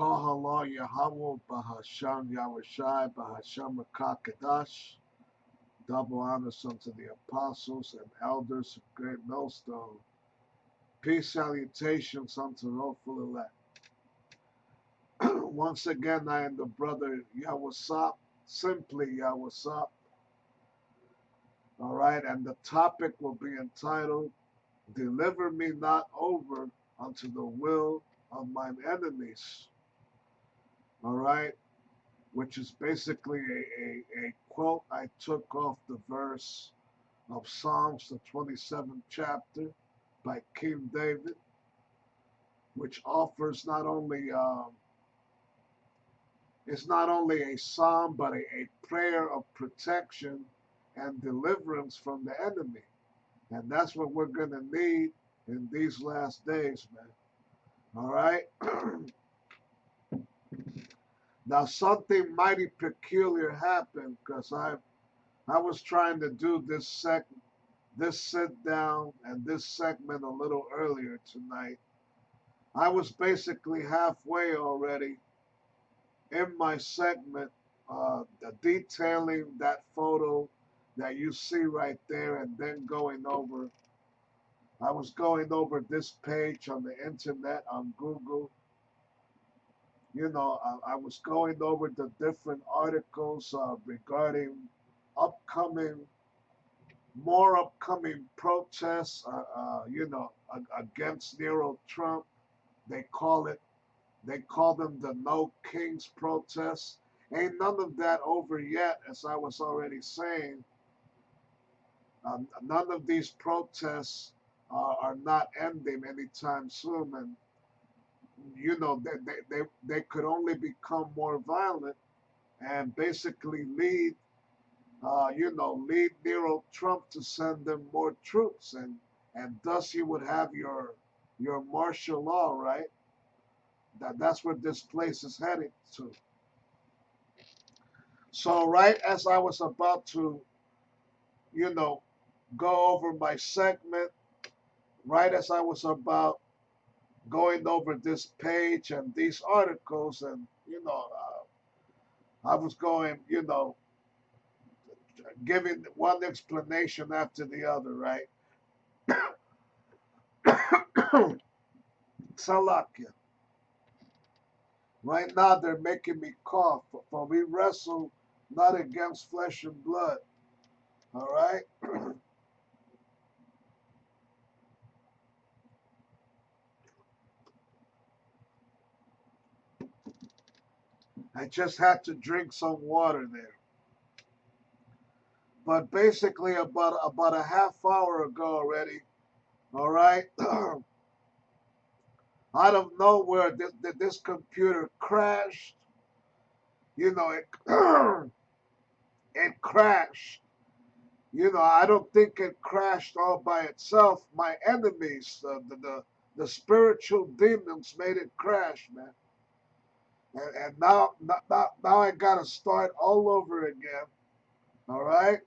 Kahala Yahweh Bahasham Yahushai Bahasham Kakadash. Double honors unto the apostles and elders of Great Millstone. Peace salutations unto the hopeful elect. Once again, I am the brother Yawasap, simply Yawasap. All right, and the topic will be entitled, Deliver Me Not Over Unto the Will of Mine Enemies. All right, which is basically a quote I took off the verse of Psalms, the 27th chapter by King David, which offers not only it's not only a psalm, but a prayer of protection and deliverance from the enemy. And that's what we're going to need in these last days, man. All right? Now, something mighty peculiar happened because I was trying to do this sit down and this segment a little earlier tonight. I was basically halfway already in my segment, detailing that photo that you see right there, and then I was going over this page on the internet, on Google. You know, I was going over the different articles regarding more upcoming protests, against Nero Trump. They call them the No Kings protests. Ain't none of that over yet, as I was already saying. None of these protests are not ending anytime soon, and you know they could only become more violent and basically lead Nero Trump to send them more troops, and thus you would have your martial law, right? That's where this place is heading to. So right as I was about to, go over my segment, right as I was about going over this page and these articles, and I was going, giving one explanation after the other, right? Salakia. Right now they're making me cough, for we wrestle not against flesh and blood. All right? I just had to drink some water there. But basically about a half hour ago already, all right? Out of nowhere, this computer crashed. It it crashed. I don't think it crashed all by itself. My enemies, the spiritual demons, made it crash, man. And now I gotta start all over again. All right.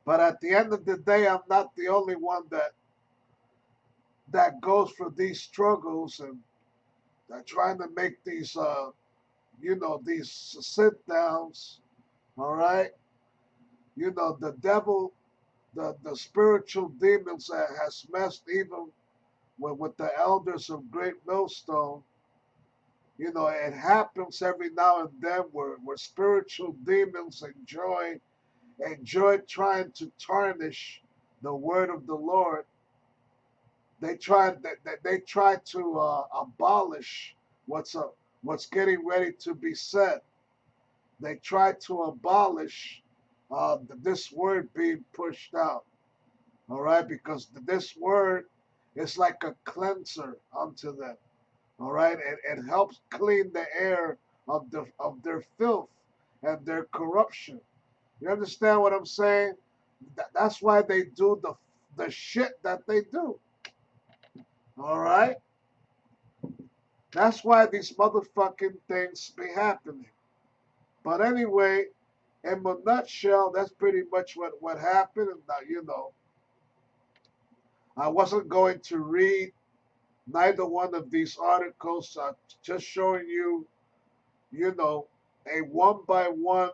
But at the end of the day, I'm not the only one that goes through these struggles and trying to make these sit downs. All right. The devil, the spiritual demons that has messed even with the elders of Great Millstone. It happens every now and then where spiritual demons enjoy trying to tarnish the word of the Lord. They try to abolish what's getting ready to be said. They try to abolish this word being pushed out. All right, because this word is like a cleanser unto them. All right, it helps clean the air of their filth and their corruption. You understand what I'm saying? That's why they do the shit that they do. All right, that's why these motherfucking things be happening. But anyway, in a nutshell, that's pretty much what happened. And I wasn't going to read Neither one of these articles are just showing you, you know, a one by one,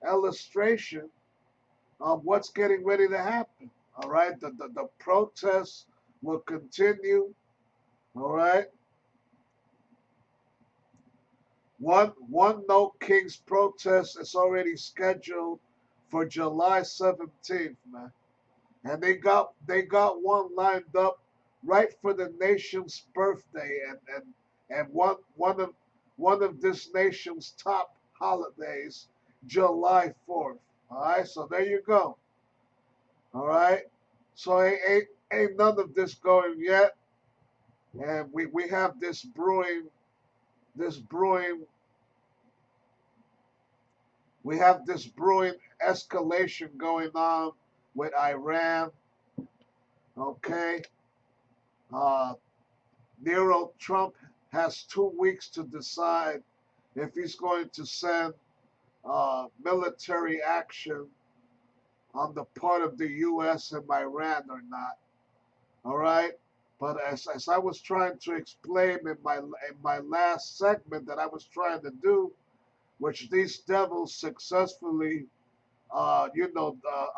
illustration of what's getting ready to happen. All right, the protests will continue. All right, one No Kings protest is already scheduled for July 17th, man, and they got one lined up right for the nation's birthday, and one of this nation's top holidays, July 4th. All right, so there you go. All right, so ain't none of this going yet, and we have this brewing we have this brewing escalation going on with Iran. Okay, uh, Nero Trump has 2 weeks to decide if he's going to send military action on the part of the U.S. and Iran or not. All right. But as I was trying to explain in my last segment that I was trying to do, which these devils successfully,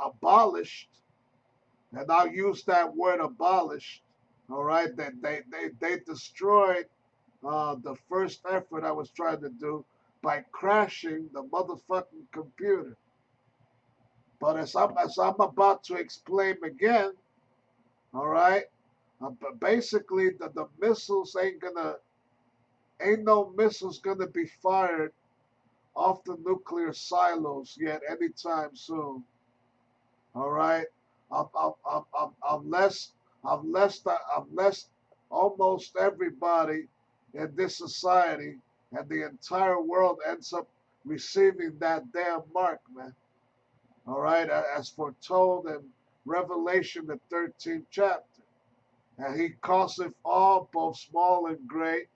abolished, and I'll use that word abolished. All right, that they destroyed the first effort I was trying to do by crashing the motherfucking computer. But as I'm about to explain again, all right, but basically the missiles ain't no missiles gonna be fired off the nuclear silos yet anytime soon. All right, unless unless almost everybody in this society and the entire world ends up receiving that damn mark, man. All right, as foretold in Revelation, the 13th chapter. And he causeth all, both small and great,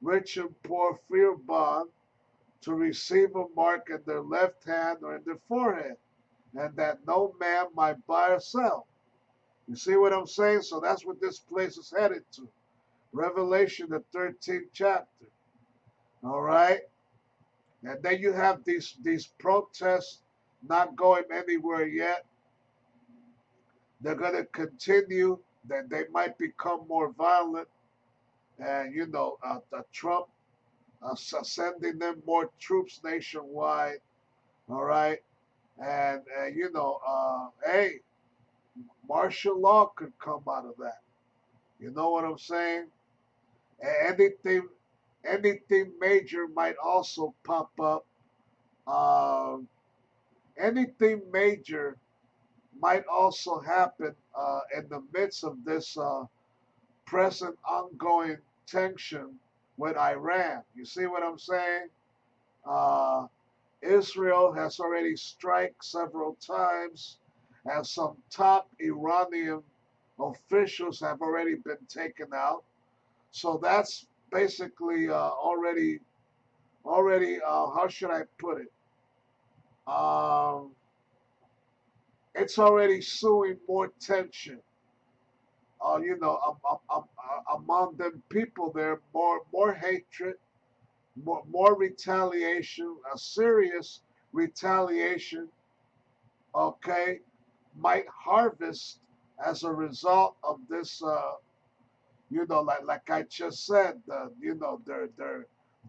rich and poor, free or bond, to receive a mark in their left hand or in their forehead, and that no man might buy or sell. You see what I'm saying? So that's what this place is headed to. Revelation, the 13th chapter. All right? And then you have these protests not going anywhere yet. They're going to continue. Then they might become more violent. And, Trump sending them more troops nationwide. All right? And, hey, martial law could come out of that. You know what I'm saying? Anything, anything major might also pop up. Um, Anything major might also happen in the midst of this present ongoing tension with Iran. You see what I'm saying? Uh, Israel has already struck several times, and some top Iranian officials have already been taken out. So that's basically already. How should I put it? Um, it's already sowing more tension. Among them people there, more hatred, more retaliation, a serious retaliation. Okay, might harvest as a result of this. Like I just said,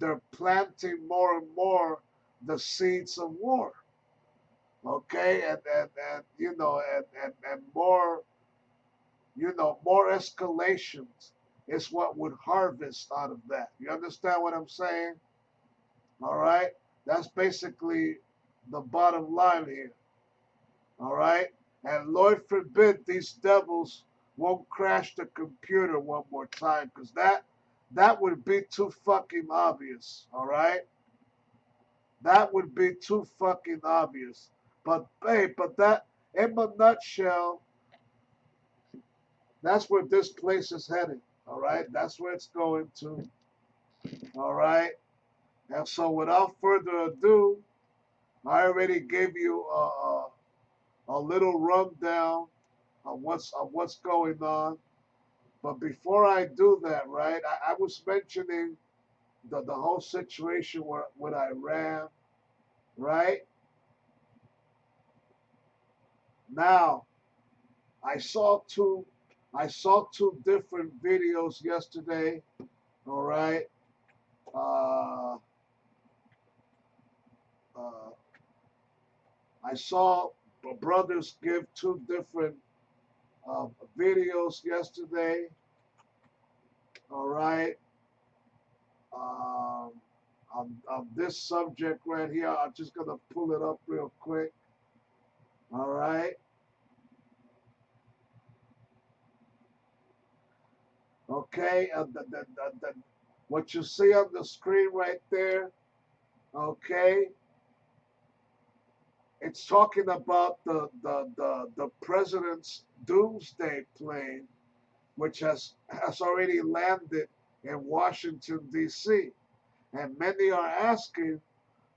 they're planting more and more the seeds of war. Okay, and more, more escalations is what would harvest out of that. You understand what I'm saying? All right, that's basically the bottom line here. All right, and Lord forbid these devils won't crash the computer one more time, because that would be too fucking obvious. All right, that would be too fucking obvious. But hey, but that in a nutshell, that's where this place is headed. All right, that's where it's going to. All right, and so without further ado, I already gave you a little rundown of what's going on. But before I do that, right, I was mentioning the whole situation with Iran, right? Now, I saw two I saw two different videos yesterday, all right? Uh, uh, I saw brothers give two different uh, videos yesterday, all right? Um, on this subject right here, I'm just gonna pull it up real quick, all right? Okay, what you see on the screen right there, okay, it's talking about the president's doomsday plane, which has already landed in Washington D.C. And many are asking,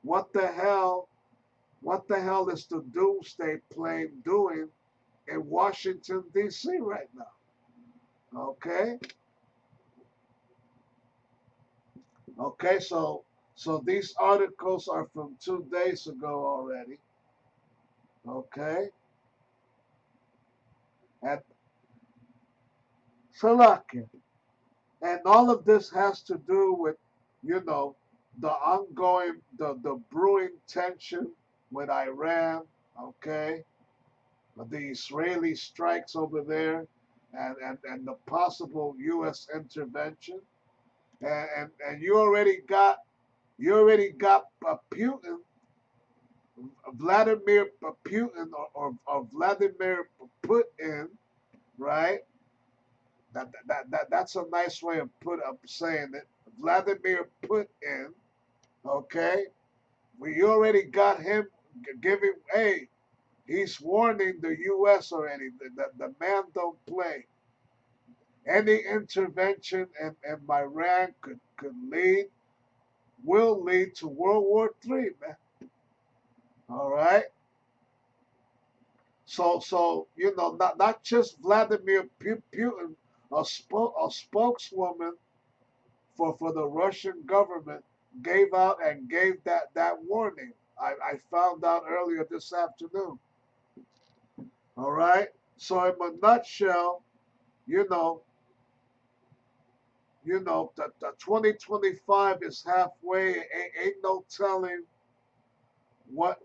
what the hell, what the hell is the doomsday plane doing in Washington D.C. right now? Okay, okay, so these articles are from 2 days ago already. Okay, and Salakia. And all of this has to do with, you know, the ongoing, the brewing tension with Iran, okay, the Israeli strikes over there, and the possible U.S. intervention, and you already got Putin, Vladimir Putin, or Vladimir Putin, right? That's a nice way of saying it. Vladimir Putin, okay? We already got him giving. Hey, he's warning the U.S. already. The man don't play. Any intervention in Iran will lead to World War III, man. All right. So not just Vladimir Putin, a spokeswoman for the Russian government gave that warning. I found out earlier this afternoon. All right. So in a nutshell, you know, the 2025 is halfway. Ain't no telling what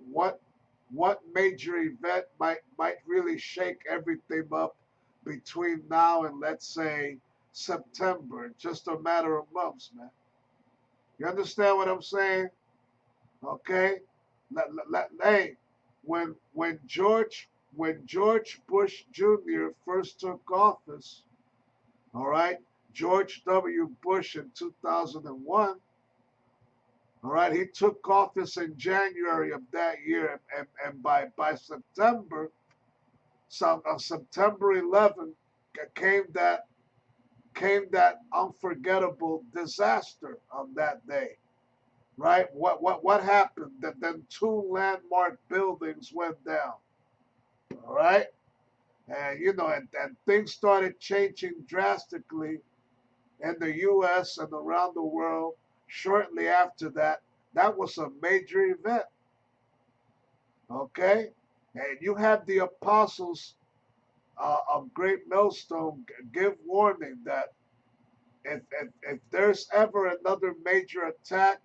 what major event might really shake everything up between now and, let's say, September. Just a matter of months, man. You understand what I'm saying? Okay. Hey, when George Bush Jr. first took office, all right, George W. Bush in 2001, all right, he took office in January of that year, and by September 11th, came that unforgettable disaster on that day, right? What happened? That then two landmark buildings went down, all right, and things started changing drastically in the U.S. and around the world shortly after that. That was a major event, okay? And you had the apostles of Great Millstone give warning that if there's ever another major attack,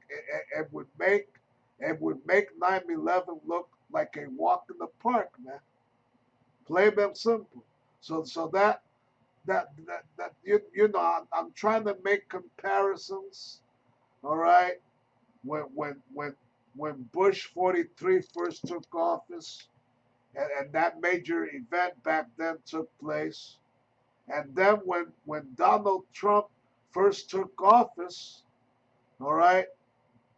it would make 9/11 look like a walk in the park, man. Plain and simple. So that I'm trying to make comparisons. All right, when Bush 43 first took office, and that major event back then took place, and then when Donald Trump first took office, all right,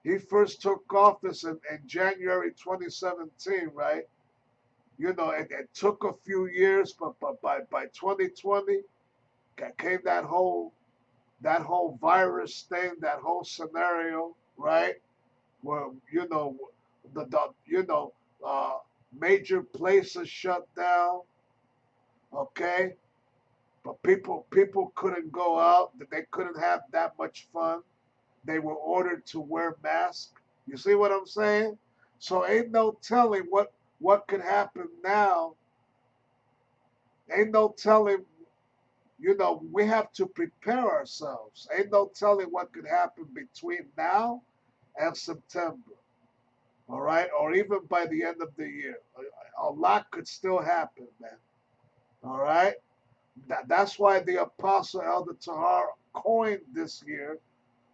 he first took office in January 2017, right? It took a few years, but by 2020 came that whole virus thing, that whole scenario, right? Where the major places shut down, okay, But people couldn't go out. They couldn't have that much fun. They were ordered to wear masks. You see what I'm saying? So ain't no telling what could happen now. Ain't no telling. We have to prepare ourselves. Ain't no telling what could happen between now and September. All right, or even by the end of the year, a lot could still happen, man. All right. That's why the Apostle Elder Tahar coined this year,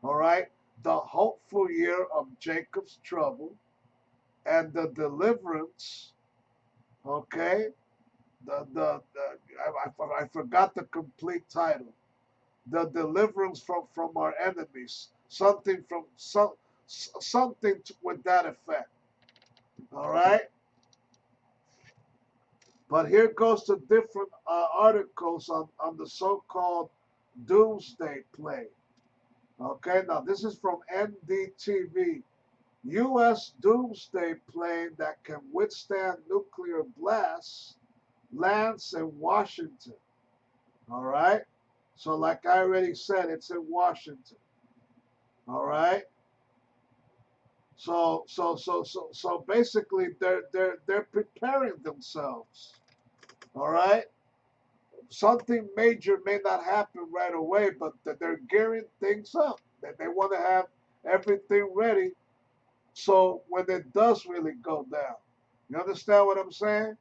all right, the hopeful year of Jacob's trouble and the deliverance, okay, I forgot the complete title, the deliverance from our enemies, something from something with that effect, all right. But here goes to different articles on the so-called doomsday play. Okay, now this is from NDTV. U.S. doomsday plane that can withstand nuclear blasts lands in Washington. All right. So, like I already said, it's in Washington. All right. So basically, they're preparing themselves. All right. Something major may not happen right away, but they're gearing things up. That they want to have everything ready. So when it does really go down, you understand what I'm saying?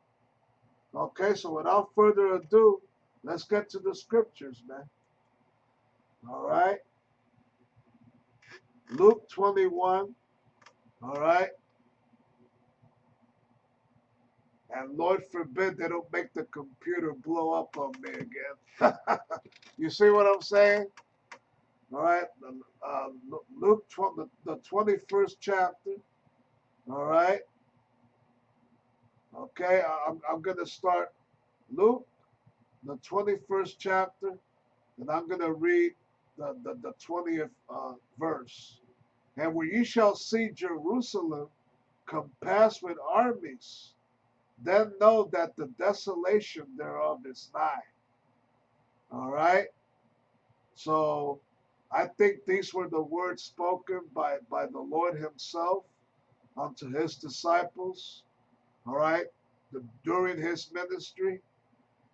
Okay, so without further ado, let's get to the scriptures, man. All right. Luke 21. All right. And Lord forbid they don't make the computer blow up on me again. You see what I'm saying? All right. Luke, the 21st chapter. All right. Okay. I'm going to start Luke, the 21st chapter, and I'm going to read the 20th verse. And when ye shall see Jerusalem compassed with armies, then know that the desolation thereof is nigh. All right. So I think these were the words spoken by the Lord himself unto his disciples. All right. During his ministry.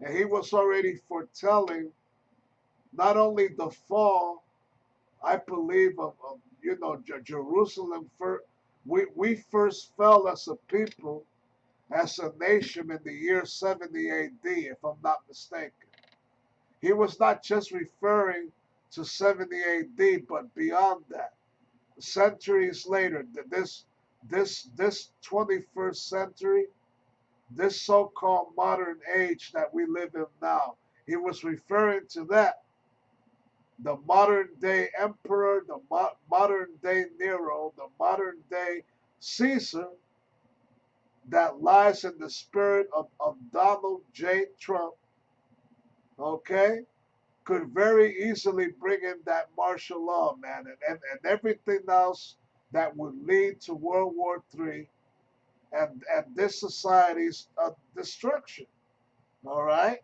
And he was already foretelling not only the fall, I believe, of Jerusalem. We first fell as a people, as a nation in the year 70 AD, if I'm not mistaken. He was not just referring to 70 AD, but beyond that. Centuries later, this 21st century, this so-called modern age that we live in now, he was referring to that. The modern day emperor, the modern day Nero, the modern day Caesar that lies in the spirit of Donald J. Trump, okay, could very easily bring in that martial law, man, and everything else that would lead to World War III and this society's destruction. All right?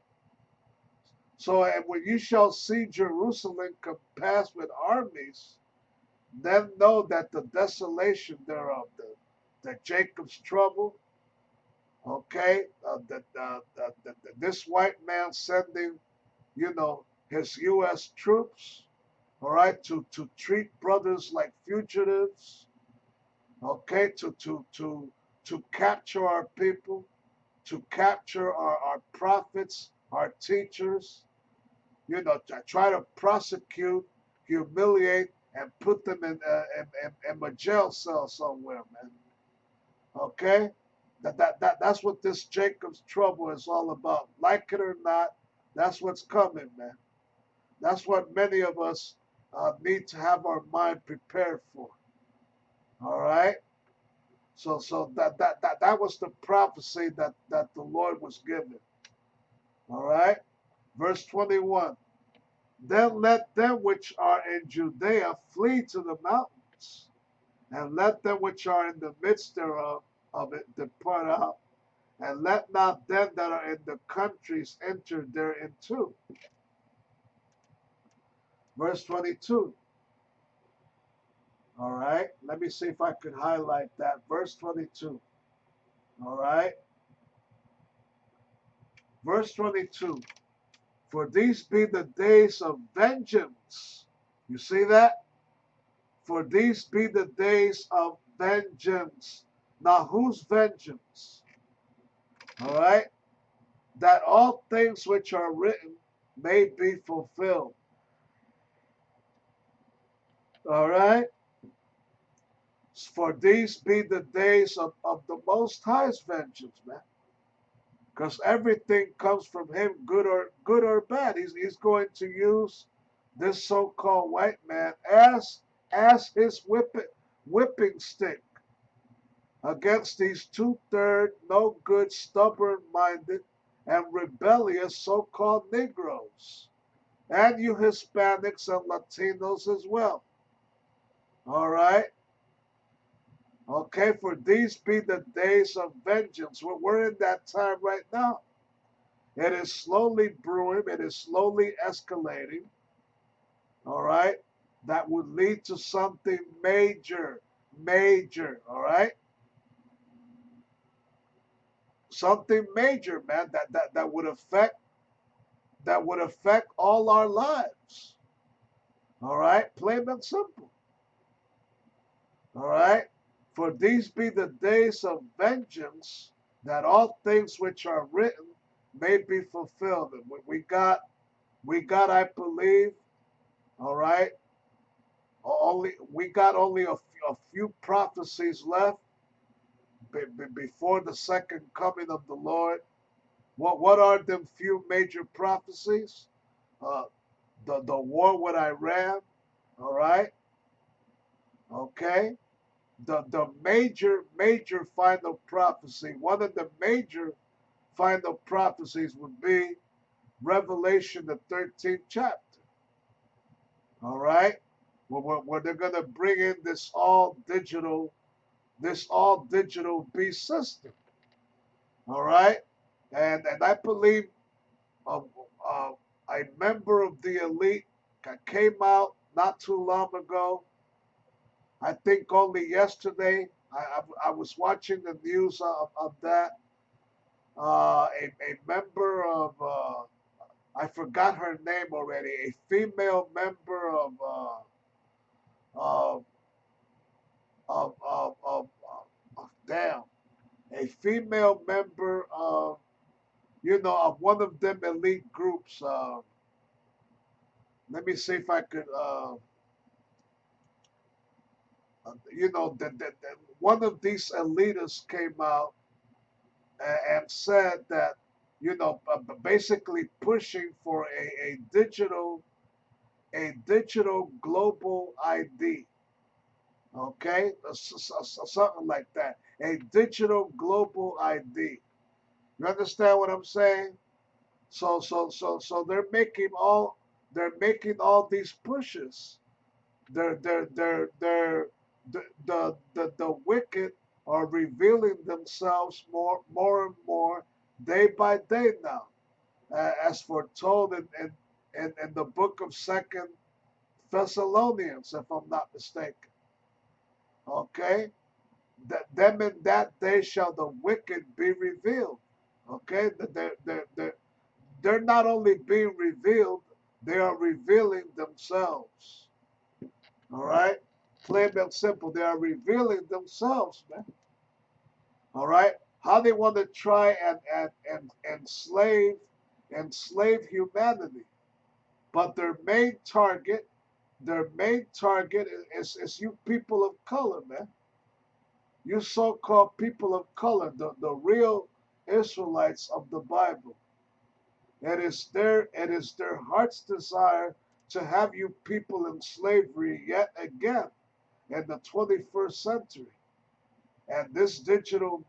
So, and when you shall see Jerusalem compassed with armies, then know that the desolation thereof, the Jacob's trouble, okay, this white man sending, his U.S. troops, all right, to treat brothers like fugitives, okay, to capture our people, to capture our prophets, our teachers, to try to prosecute, humiliate, and put them in a jail cell somewhere, man. Okay? That's what this Jacob's trouble is all about. Like it or not, that's what's coming, man. That's what many of us need to have our mind prepared for. All right? So that was the prophecy that the Lord was giving. All right? Verse 21. Then let them which are in Judea flee to the mountains, and let them which are in the midst thereof of it depart out, and let not them that are in the countries enter thereinto. Verse 22. All right. Let me see if I could highlight that. Verse 22. All right. Verse 22. For these be the days of vengeance. You see that? For these be the days of vengeance. Now, whose vengeance? All right. That all things which are written may be fulfilled. All right. For these be the days of the Most High's vengeance, man. Because everything comes from him, good or bad. He's going to use this so-called white man as his whipping stick against these two-third, no good, stubborn-minded, and rebellious so-called Negroes, and you Hispanics and Latinos as well. All right. Okay, for these be the days of vengeance. We're in that time right now. It is slowly brewing, it is slowly escalating. All right, that would lead to something major, major. All right, something major, man. That would affect all our lives. All right, plain and simple. All right, for these be the days of vengeance, that all things which are written may be fulfilled. And we got, I believe, all right, we got only a few prophecies left before the second coming of the Lord. What are them few major prophecies? Uh, the war with Iran, all right, okay. The major final prophecy. One of the major final prophecies would be Revelation, the 13th chapter. All right, where they're gonna bring in this all digital beast system. All right, and I believe uh, uh, a member of the elite came out not too long ago. I think only yesterday. I was watching the news of that. A member of I forgot her name already. A female member of damn, a female member of of one of them elite groups. Let me see if I could that one of these elitists came out and said that basically pushing for a digital global ID. Okay, something like that. A digital global ID. You understand what I'm saying? So they're making all these pushes. They're the wicked are revealing themselves more and more day by day now, as foretold in the book of Second Thessalonians, if I'm not mistaken. Okay, that them in that day shall the wicked be revealed. Okay, they're not only being revealed, they are revealing themselves. All right, plain and simple, they are revealing themselves, man. All right, how they want to try and enslave humanity, but their main target is you people of color, man. You so-called people of color, the real Israelites of the Bible. It is their heart's desire to have you people in slavery yet again in the 21st century. And this digital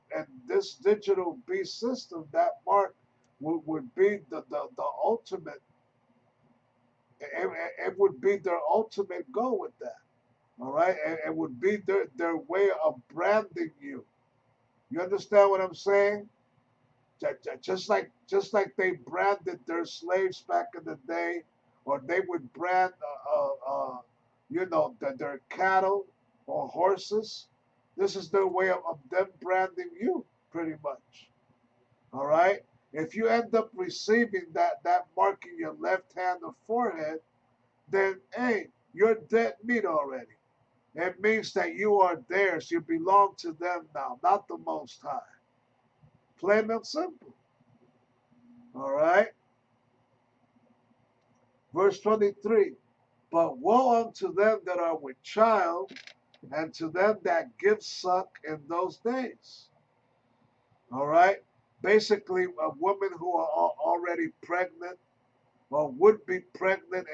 beast system, that mark would be the ultimate. It would be their ultimate goal with that. All right, and it would be their way of branding you. You understand what I'm saying? Just like they branded their slaves back in the day or they would brand, their cattle or horses. This is their way of them branding you, pretty much. All right. If you end up receiving that mark in your left hand or forehead, then hey, you're dead meat already. It means that you are theirs. You belong to them now, not the Most High. Plain and simple. All right. Verse 23. But woe unto them that are with child, and to them that give suck in those days. All right. Basically, a woman who are already pregnant or would be pregnant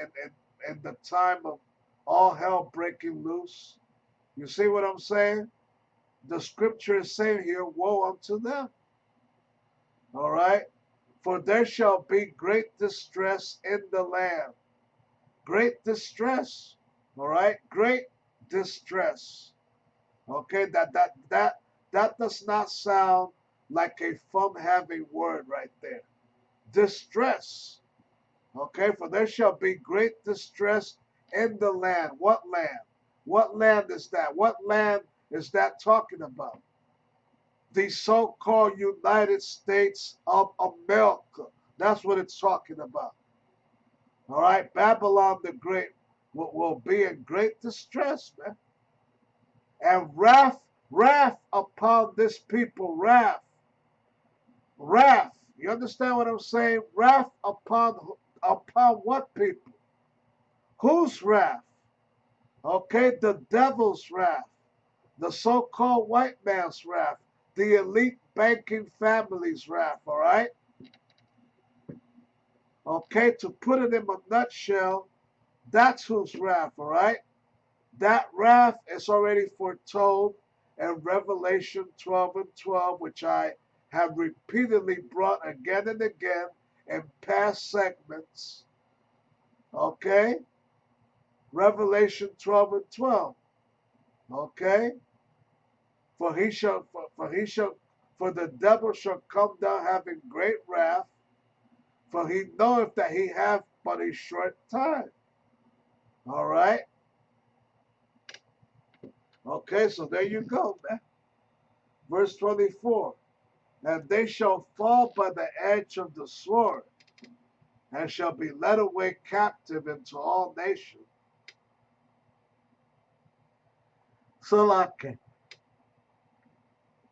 in the time of all hell breaking loose. You see what I'm saying? The scripture is saying here, woe unto them. All right. For there shall be great distress in the land. Great distress. All right. Great distress. Okay. That does not sound like a fun having word right there. Distress. Okay. For there shall be great distress in the land. What land? What land is that? What land is that talking about? The so-called United States of America. That's what it's talking about. All right, Babylon the Great will be in great distress, man. And wrath upon this people, wrath. You understand what I'm saying? Wrath upon what people? Whose wrath? Okay, the devil's wrath, the so-called white man's wrath, the elite banking family's wrath, all right? Okay, to put it in a nutshell, that's whose wrath, all right? That wrath is already foretold in Revelation 12 and 12, which I have repeatedly brought again and again in past segments. Okay? Revelation 12 and 12. Okay? For the devil shall come down having great wrath, for he knoweth that he hath but a short time. All right? Okay, so there you go, man. Verse 24. And they shall fall by the edge of the sword, and shall be led away captive into all nations. Salaki.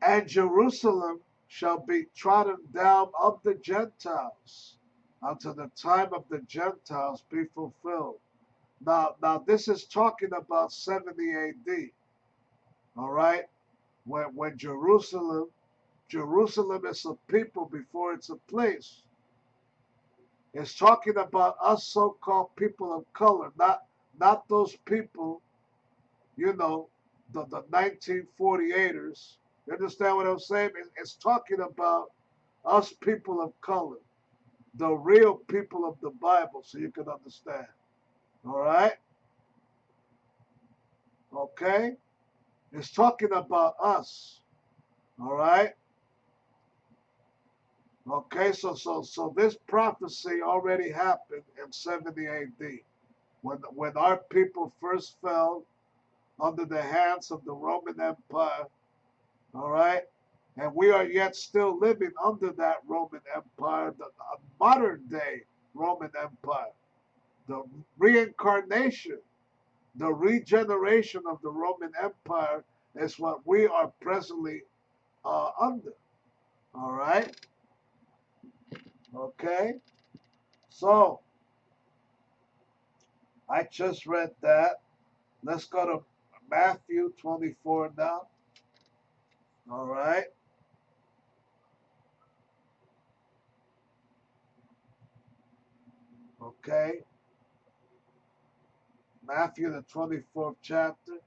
And Jerusalem shall be trodden down of the Gentiles until the time of the Gentiles be fulfilled. Now this is talking about 70 AD. All right? When Jerusalem is a people before it's a place. It's talking about us so-called people of color, not those people, the 1948ers. You understand what I'm saying? It's talking about us people of color, the real people of the Bible, so you can understand. All right? Okay? It's talking about us. All right? Okay, so this prophecy already happened in 70 AD when our people first fell under the hands of the Roman Empire. All right? And we are yet still living under that Roman Empire, the modern day Roman Empire. The reincarnation, the regeneration of the Roman Empire is what we are presently under. All right? Okay? So, I just read that. Let's go to Matthew 24 now. All right? Okay? Matthew, the 24th chapter.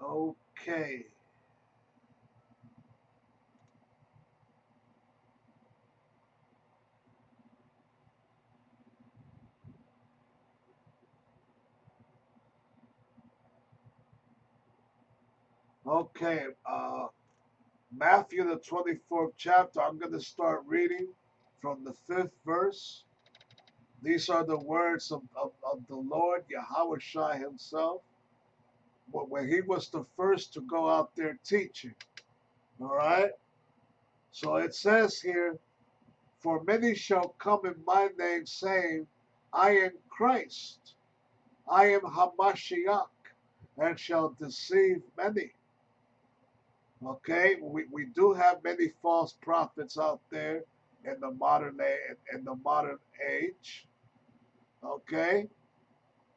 Okay. Okay. Matthew, the 24th chapter. I'm going to start reading from the 5th verse. These are the words of the Lord, Yahweh Shai himself, when he was the first to go out there teaching. All right? So it says here, for many shall come in my name, saying, I am Christ, I am Hamashiach, and shall deceive many. Okay, we do have many false prophets out there in the modern age. Okay,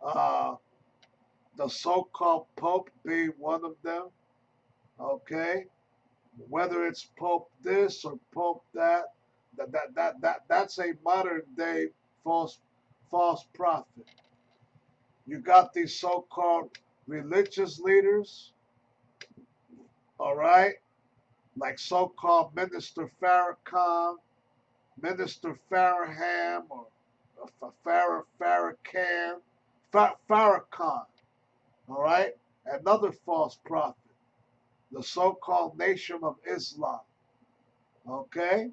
uh, the so-called Pope being one of them. Okay, whether it's Pope this or Pope that, that's a modern day false false prophet. You got these so-called religious leaders, all right, like so-called Minister Farrakhan, Minister Faraham, or Farrakhan, all right, another false prophet, the so-called Nation of Islam, okay?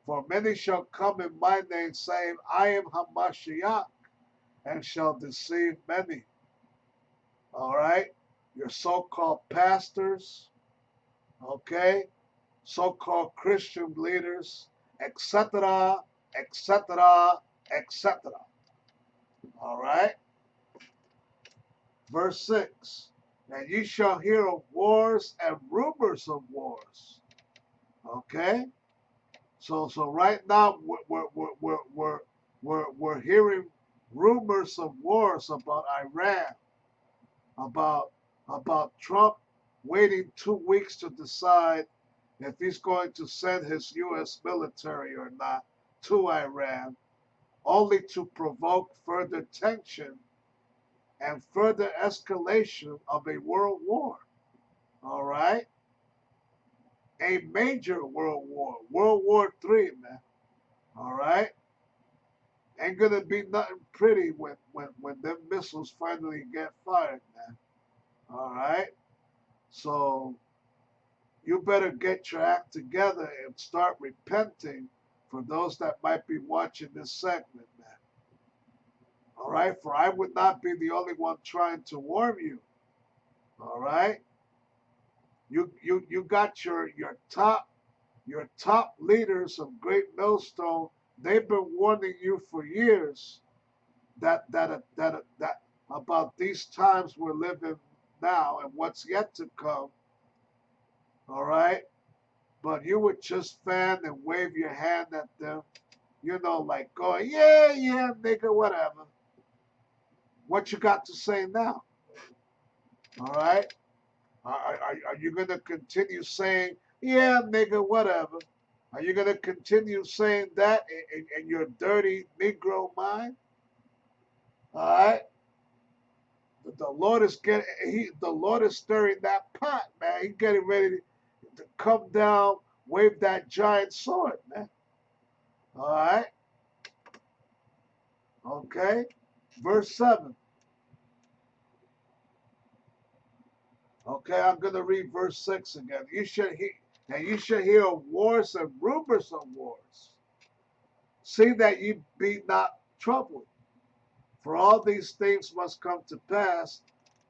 For many shall come in my name, saying, I am Hamashiach, and shall deceive many. All right? Your so-called pastors, okay? So-called Christian leaders, etc., etc., etc. All right? Verse 6. And ye shall hear of wars and rumors of wars. Okay? So right now we're hearing rumors of wars about Iran, about Trump waiting 2 weeks to decide if he's going to send his U.S. military or not to Iran, only to provoke further tension and further escalation of a world war. All right, a major world war, World War III, man. All right. Ain't gonna be nothing pretty when them missiles finally get fired, man. All right. So you better get your act together and start repenting for those that might be watching this segment, man. All right. For I would not be the only one trying to warn you. All right. You got your top leaders of Great Millstone. They've been warning you for years that about these times we're living now and what's yet to come. All right, but you would just fan and wave your hand at them, like going, yeah, yeah, nigga, whatever. What you got to say now? All right, are you gonna continue saying, yeah, nigga, whatever? Are you gonna continue saying that in your dirty Negro mind? All right. The Lord is the Lord is stirring that pot, man. He's getting ready to come down, wave that giant sword, man. All right. Okay. Verse 7. Okay, I'm gonna read verse 6 again. You should hear of wars and rumors of wars. See that ye be not troubled. For all these things must come to pass,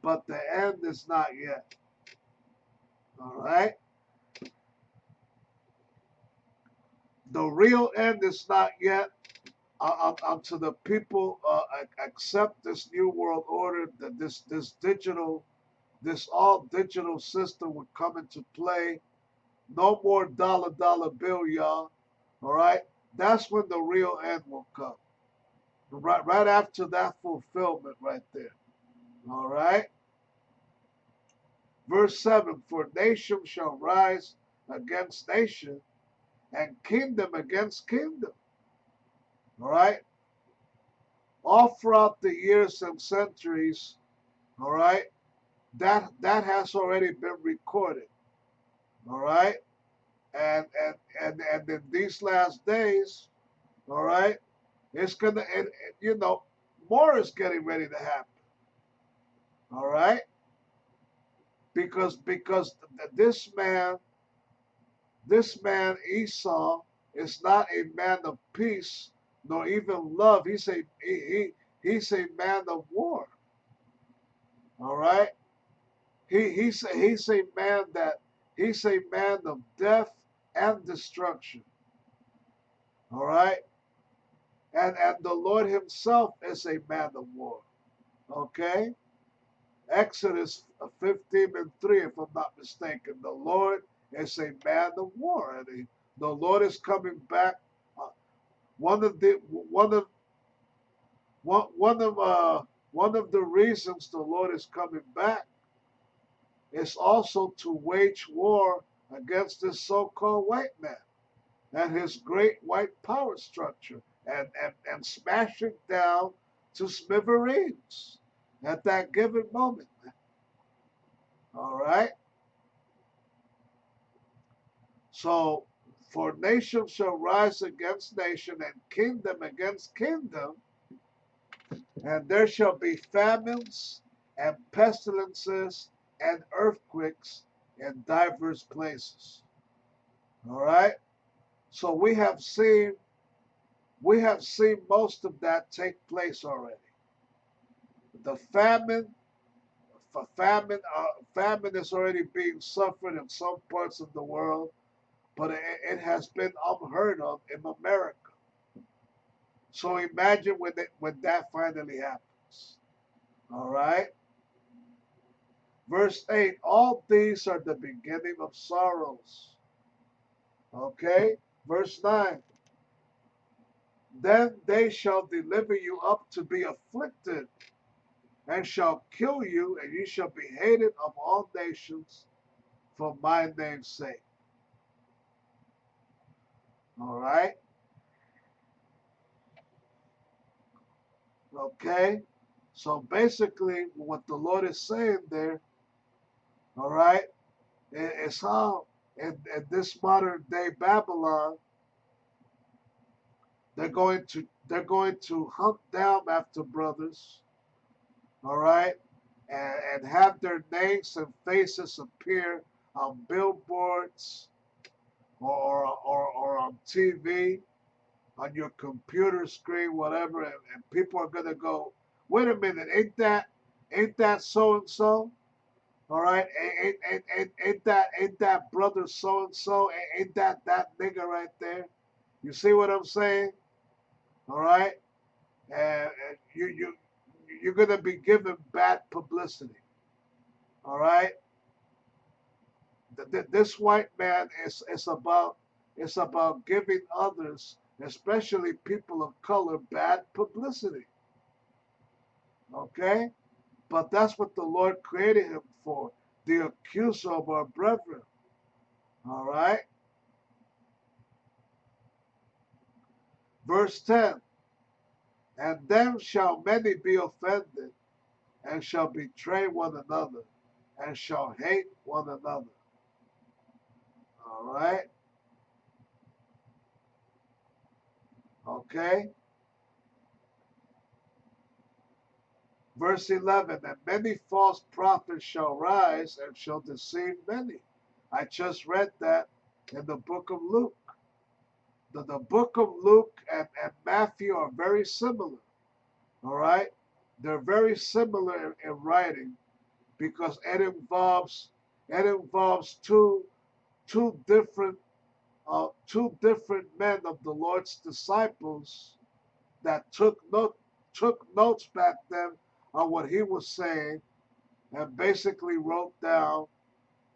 but the end is not yet. All right. The real end is not yet unto the people accept this new world order, that this all digital system would come into play. No more dollar bill, y'all. All right, that's when the real end will come. Right after that fulfillment, right there. All right. Verse 7: For nation shall rise against nation, and kingdom against kingdom. All right. All throughout the years and centuries, all right, that has already been recorded. All right, and in these last days, all right, it's gonna, more is getting ready to happen. All right, because this man Esau is not a man of peace nor even love. He's a man of war. All right, he's a man that he's a man of death and destruction. All right, and the Lord Himself is a man of war. Okay, Exodus 15:3, if I'm not mistaken. The Lord is a man of war, and the Lord is coming back. Uh, one of the one of one of the reasons the Lord is coming back is also to wage war against this so-called white man and his great white power structure, and smash it down to smithereens at that given moment. All right. So, for nation shall rise against nation, and kingdom against kingdom, and there shall be famines and pestilences and earthquakes in diverse places. All right. So we have seen most of that take place already. The famine is already being suffered in some parts of the world, but it has been unheard of in America. So imagine when that finally happens. All right. Verse 8, all these are the beginning of sorrows. Okay. Verse 9, then they shall deliver you up to be afflicted, and shall kill you, and you shall be hated of all nations for my name's sake. All right. Okay. So basically, what the Lord is saying there, all right, is how in this modern day Babylon, they're going to hunt down after brothers, all right, and have their names and faces appear on billboards or on TV, on your computer screen, whatever, and people are gonna go, wait a minute, ain't that so and so? All right, ain't that brother so and so? Ain't that nigga right there? You see what I'm saying? All right, and you're gonna be given bad publicity. All right, this white man is about giving others, especially people of color, bad publicity. Okay, but that's what the Lord created him for, the accuser of our brethren. All right, verse 10. And then shall many be offended, and shall betray one another, and shall hate one another. All right? Okay? Verse 11, and many false prophets shall rise and shall deceive many. I just read that in the book of Luke. The book of Luke and Matthew are very similar. All right? They're very similar in writing, because it involves two different men of the Lord's disciples that took notes back then on what he was saying, and basically wrote down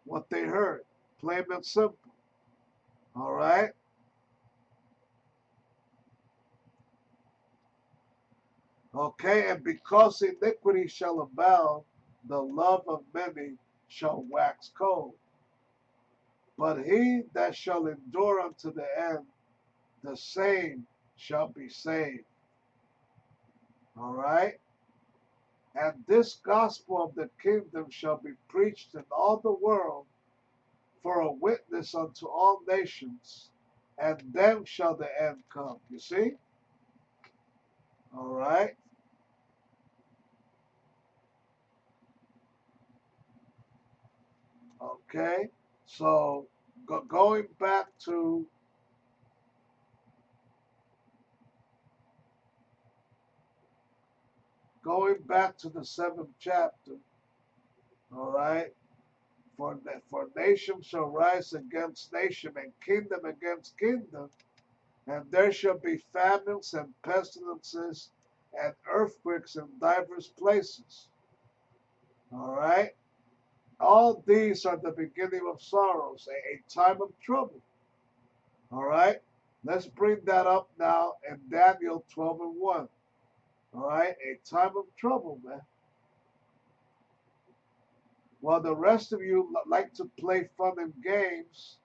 what they heard, plain and simple. All right. Okay. And because iniquity shall abound, the love of many shall wax cold. But he that shall endure unto the end, the same shall be saved. All right. And this gospel of the kingdom shall be preached in all the world for a witness unto all nations, and then shall the end come. You see? All right. Okay. So going back to the seventh chapter. All right. For nation shall rise against nation, and kingdom against kingdom, and there shall be famines and pestilences and earthquakes in divers places. All right. All these are the beginning of sorrows, a time of trouble. All right. Let's bring that up now in Daniel 12 and 1. All right. A time of trouble, man. While the rest of you like to play fun and games,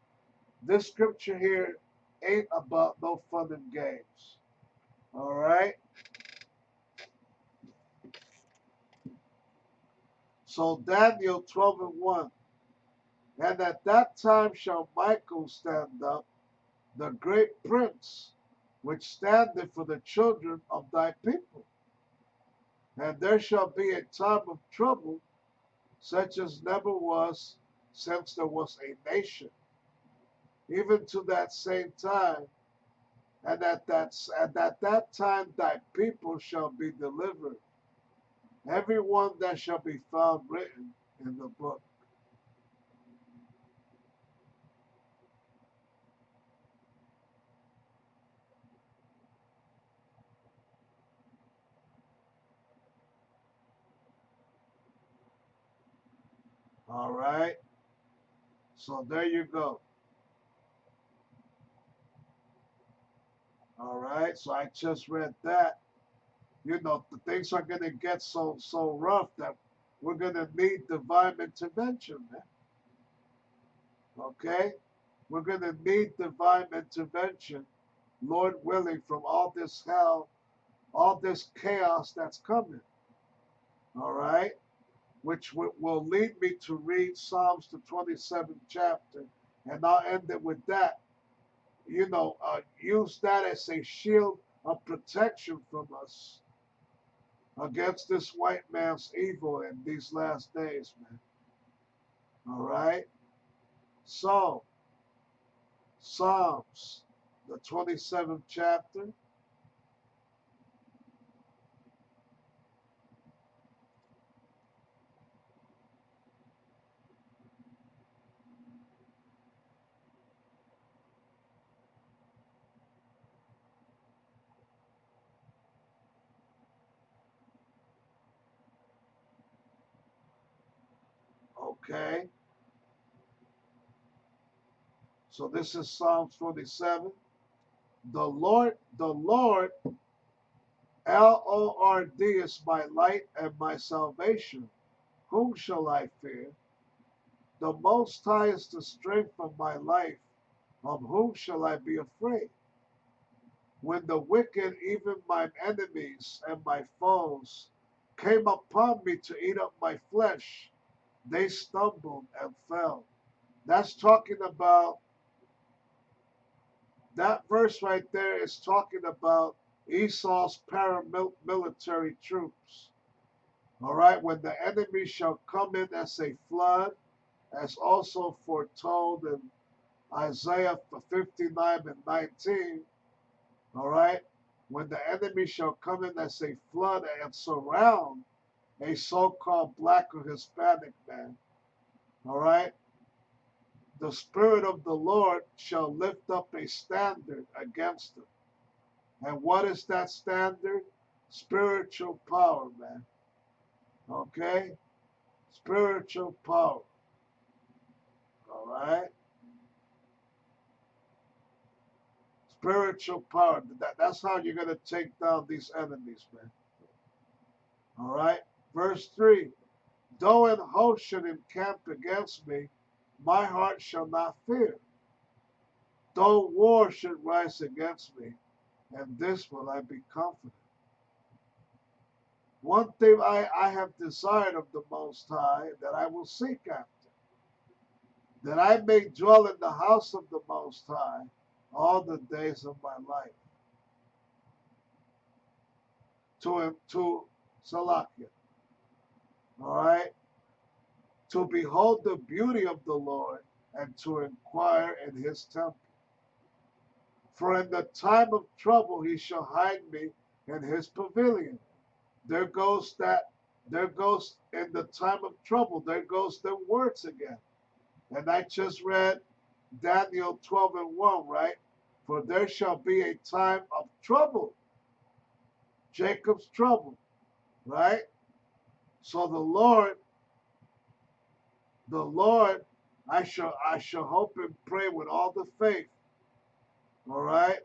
this scripture here ain't about no fun and games. All right. So Daniel 12 and 1. And at that time shall Michael stand up, the great prince, which standeth for the children of thy people. And there shall be a time of trouble, such as never was since there was a nation, even to that same time. And at that time thy people shall be delivered, every one that shall be found written in the book. All right. So there you go. All right. So I just read that. The things are gonna get so rough that we're gonna need divine intervention, man. Okay? We're gonna need divine intervention, Lord willing, from all this hell, all this chaos that's coming. All right? Which will lead me to read Psalms the 27th chapter, and I'll end it with that. Use that as a shield of protection from us against this white man's evil in these last days, man. All right? So, Psalms, the 27th chapter. Okay. So this is Psalms 47. The Lord, Lord is my light and my salvation. Whom shall I fear? The Most High is the strength of my life. Of whom shall I be afraid? When the wicked, even mine enemies and my foes, came upon me to eat up my flesh, they stumbled and fell. That's talking about, that verse right there is talking about Esau's paramilitary troops. All right, when the enemy shall come in as a flood, as also foretold in Isaiah 59 and 19, all right, when the enemy shall come in as a flood and surround a so called black or Hispanic man, all right, the Spirit of the Lord shall lift up a standard against them. And what is that standard? Spiritual power, man. Okay? Spiritual power. All right? Spiritual power. That's how you're going to take down these enemies, man. All right? Verse 3. Though an host should encamp against me, my heart shall not fear. Though war should rise against me, and this will I be confident. One thing I have desired of the Most High, that I will seek after, that I may dwell in the house of the Most High all the days of my life. To Salakia, all right? To behold the beauty of the Lord and to inquire in his temple. For in the time of trouble he shall hide me in his pavilion. There goes that, there goes in the time of trouble, there goes the words again. And I just read Daniel 12:1, right? For there shall be a time of trouble, Jacob's trouble, right? So the Lord, I shall hope and pray with all the faith, all right?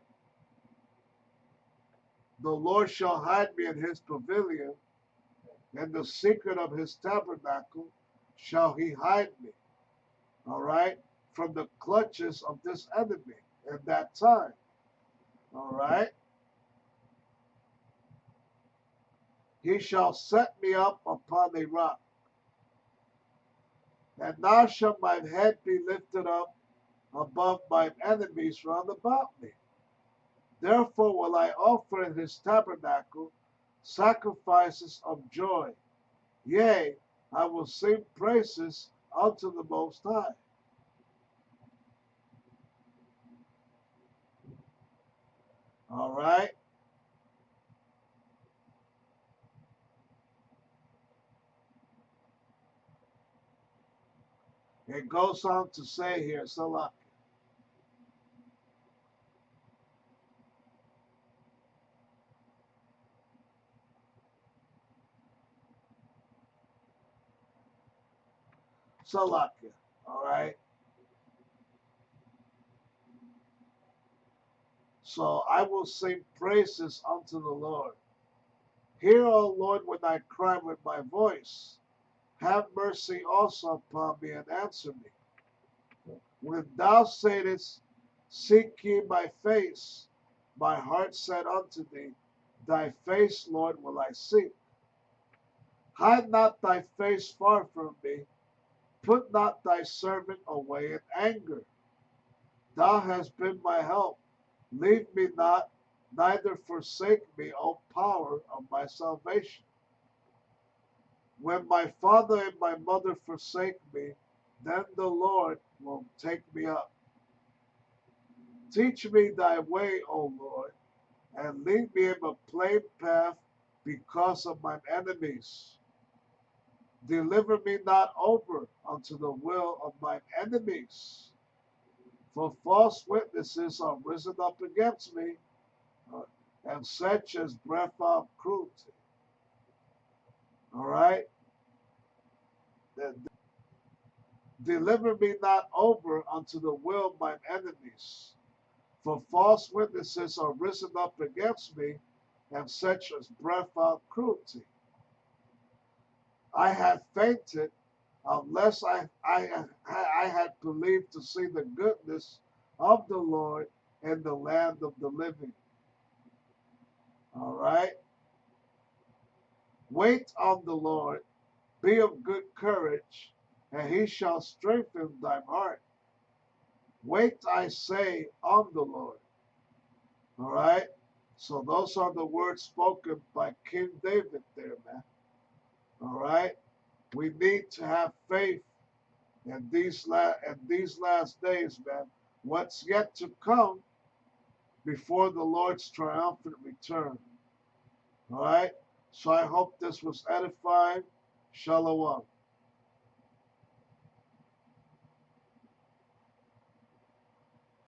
The Lord shall hide me in his pavilion, in the secret of his tabernacle shall he hide me, all right, from the clutches of this enemy in that time, all right? He shall set me up upon a rock, and now shall my head be lifted up above mine enemies round about me. Therefore will I offer in his tabernacle sacrifices of joy. Yea, I will sing praises unto the Most High. All right? It goes on to say here, Salakia. Salakia. All right? So I will sing praises unto the Lord. Hear, O Lord, when I cry with my voice. Have mercy also upon me and answer me. When thou saidest, seek ye my face, my heart said unto thee, thy face, Lord, will I seek. Hide not thy face far from me. Put not thy servant away in anger. Thou hast been my help. Leave me not, neither forsake me, O power of my salvation. When my father and my mother forsake me, then the Lord will take me up. Teach me thy way, O Lord, and lead me in a plain path because of mine enemies. Deliver me not over unto the will of mine enemies, for false witnesses are risen up against me, and such as breath of cruelty. All right? Deliver me not over unto the will of mine enemies, for false witnesses are risen up against me, and such as breath of cruelty. I had fainted unless I had believed to see the goodness of the Lord in the land of the living. All right? Wait on the Lord, be of good courage, and he shall strengthen thine heart. Wait, I say, on the Lord. All right? So those are the words spoken by King David there, man. All right? We need to have faith in these last days, man. What's yet to come before the Lord's triumphant return. All right? So I hope this was edifying. Shalom.